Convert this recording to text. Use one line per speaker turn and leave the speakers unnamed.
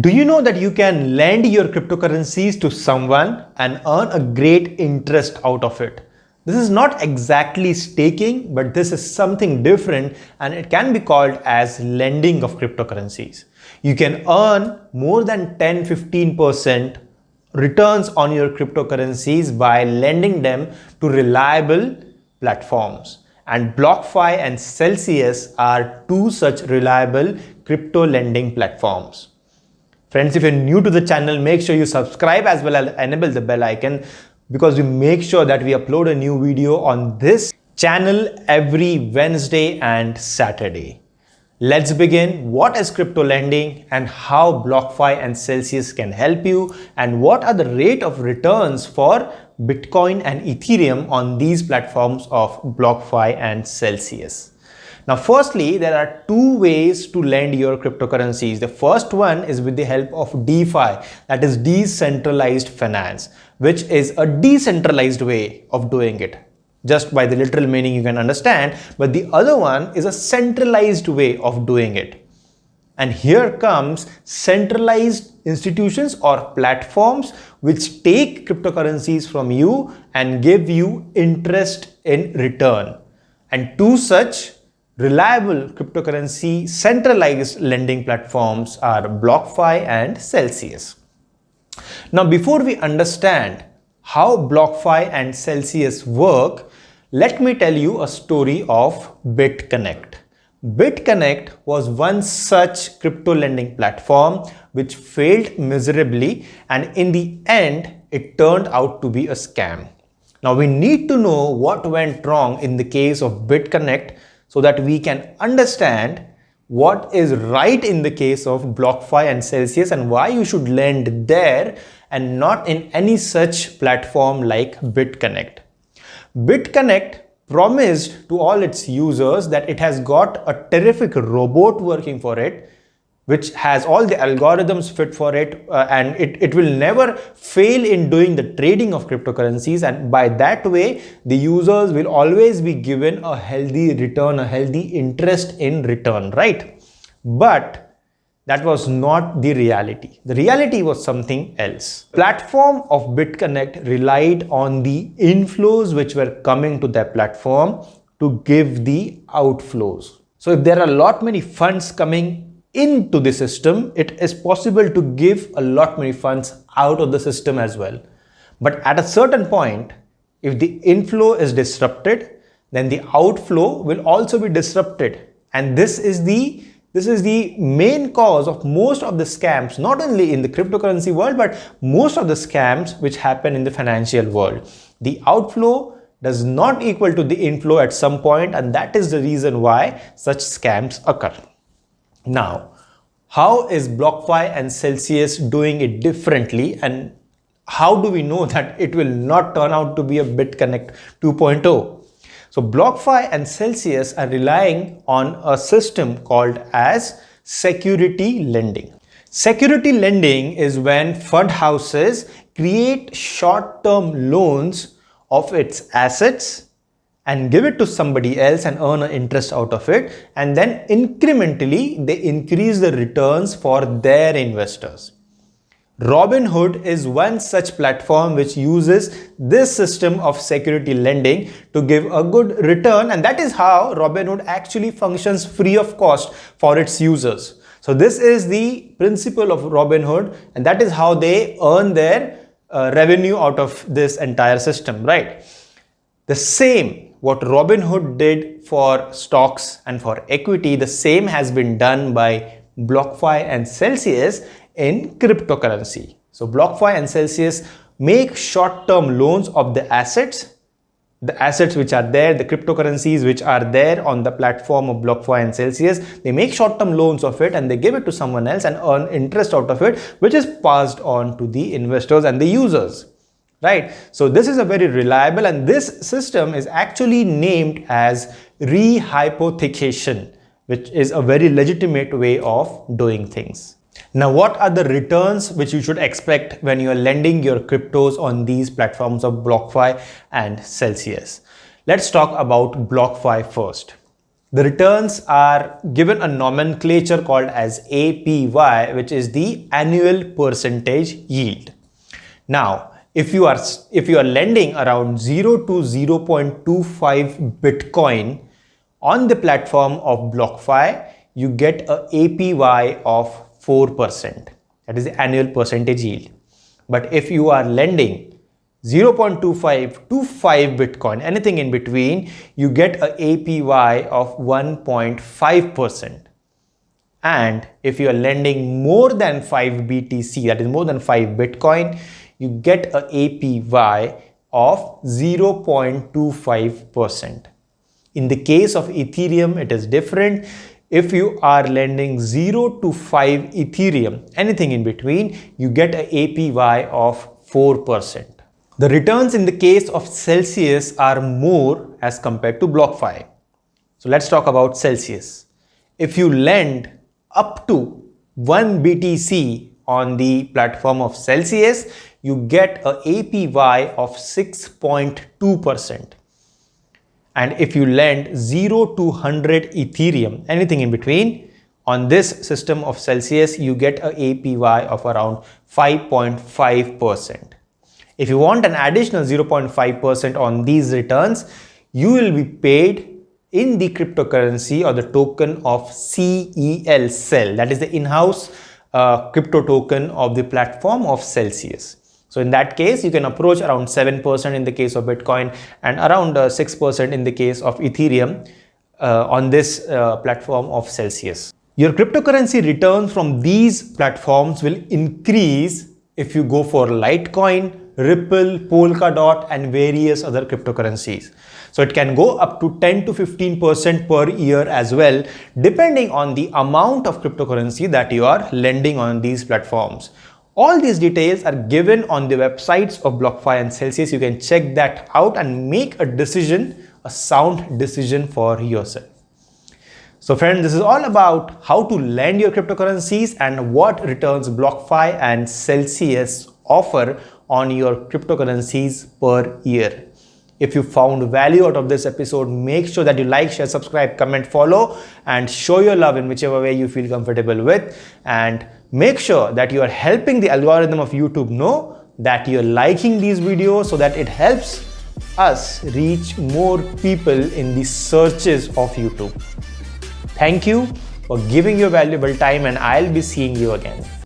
Do you know that you can lend your cryptocurrencies to someone and earn a great interest out of it? This is not exactly staking, but this is something different and it can be called as lending of cryptocurrencies. You can earn more than 10-15% returns on your cryptocurrencies by lending them to reliable platforms. And BlockFi and Celcius are two such reliable crypto lending platforms. Friends, if you're new to the channel, make sure you subscribe as well as enable the bell icon because we make sure that we upload a new video on this channel every Wednesday and Saturday. Let's begin. What is crypto lending and how BlockFi and Celcius can help you, and what are the rate of returns for Bitcoin and Ethereum on these platforms of BlockFi and Celcius. Now, firstly, there are two ways to lend your cryptocurrencies. The first one is with the help of DeFi, that is decentralized finance, which is a decentralized way of doing it. Just by the literal meaning you can understand, but the other one is a centralized way of doing it. And here comes centralized institutions or platforms which take cryptocurrencies from you and give you interest in return. And two such reliable cryptocurrency centralized lending platforms are BlockFi and Celcius. Now, before we understand how BlockFi and Celcius work, let me tell you a story of Bitconnect. Bitconnect was one such crypto lending platform which failed miserably, and in the end, it turned out to be a scam. Now, we need to know what went wrong in the case of Bitconnect so that we can understand what is right in the case of BlockFi and Celcius and why you should lend there and not in any such platform like Bitconnect. Bitconnect promised to all its users that it has got a terrific robot working for it, which has all the algorithms fit for it, and it will never fail in doing the trading of cryptocurrencies, and by that way the users will always be given a healthy return, a healthy interest in return, right? But that was not the reality. The reality was something else. Platform of Bitconnect relied on the inflows which were coming to their platform to give the outflows. So if there are many funds coming into the system, it is possible to give a lot many funds out of the system as well. But at a certain point, if the inflow is disrupted, then the outflow will also be disrupted. And this is the main cause of most of the scams, not only in the cryptocurrency world, but most of the scams which happen in the financial world. The outflow does not equal to the inflow at some point, and that is the reason why such scams occur. Now, how is BlockFi and Celcius doing it differently, and how do we know that it will not turn out to be a Bitconnect 2.0? So BlockFi and Celcius are relying on a system called as security lending. Security lending is when fund houses create short-term loans of its assets and give it to somebody else and earn an interest out of it, and then incrementally they increase the returns for their investors. Robinhood is one such platform which uses this system of security lending to give a good return, and that is how Robinhood actually functions free of cost for its users. So this is the principle of Robinhood, and that is how they earn their revenue out of this entire system, right? The same what Robinhood did for stocks and for equity, the same has been done by BlockFi and Celcius in cryptocurrency. So BlockFi and Celcius make short-term loans of the assets which are there, the cryptocurrencies which are there on the platform of BlockFi and Celcius. They make short-term loans of it and they give it to someone else and earn interest out of it, which is passed on to the investors and the users. Right? So this is a very reliable, and this system is actually named as rehypothecation, which is a very legitimate way of doing things. Now, what are the returns which you should expect when you are lending your cryptos on these platforms of BlockFi and Celcius? Let's talk about BlockFi first. The returns are given a nomenclature called as APY, which is the annual percentage yield. Now, if you are lending around 0 to 0.25 Bitcoin on the platform of BlockFi, you get a APY of 4%. That is the annual percentage yield. But if you are lending 0.25 to 5 Bitcoin, anything in between, you get a APY of 1.5%. And if you are lending more than 5 BTC, that is more than 5 Bitcoin, you get a APY of 0.25%. In the case of Ethereum, it is different. If you are lending 0 to 5 Ethereum, anything in between, you get a APY of 4%. The returns in the case of Celsius are more as compared to BlockFi. So let's talk about Celsius. If you lend up to 1 BTC on the platform of Celsius, you get a APY of 6.2%. And if you lend 0 to 100 Ethereum, anything in between, on this system of Celsius, you get a APY of around 5.5%. If you want an additional 0.5% on these returns, you will be paid in the cryptocurrency or the token of CEL, that is the in-house crypto token of the platform of Celsius. So in that case, you can approach around 7% in the case of Bitcoin and around 6% in the case of Ethereum on this platform of Celsius. Your cryptocurrency returns from these platforms will increase if you go for Litecoin, Ripple, Polkadot, and various other cryptocurrencies. So it can go up to 10 to 15% per year as well, depending on the amount of cryptocurrency that you are lending on these platforms. All these details are given on the websites of BlockFi and Celsius. You can check that out and make a decision, a sound decision for yourself. So friends, this is all about how to lend your cryptocurrencies and what returns BlockFi and Celsius offer on your cryptocurrencies per year. If you found value out of this episode, make sure that you like, share, subscribe, comment, follow, and show your love in whichever way you feel comfortable with. And make sure that you are helping the algorithm of YouTube know that you're liking these videos so that it helps us reach more people in the searches of YouTube. Thank you for giving your valuable time, and I'll be seeing you again.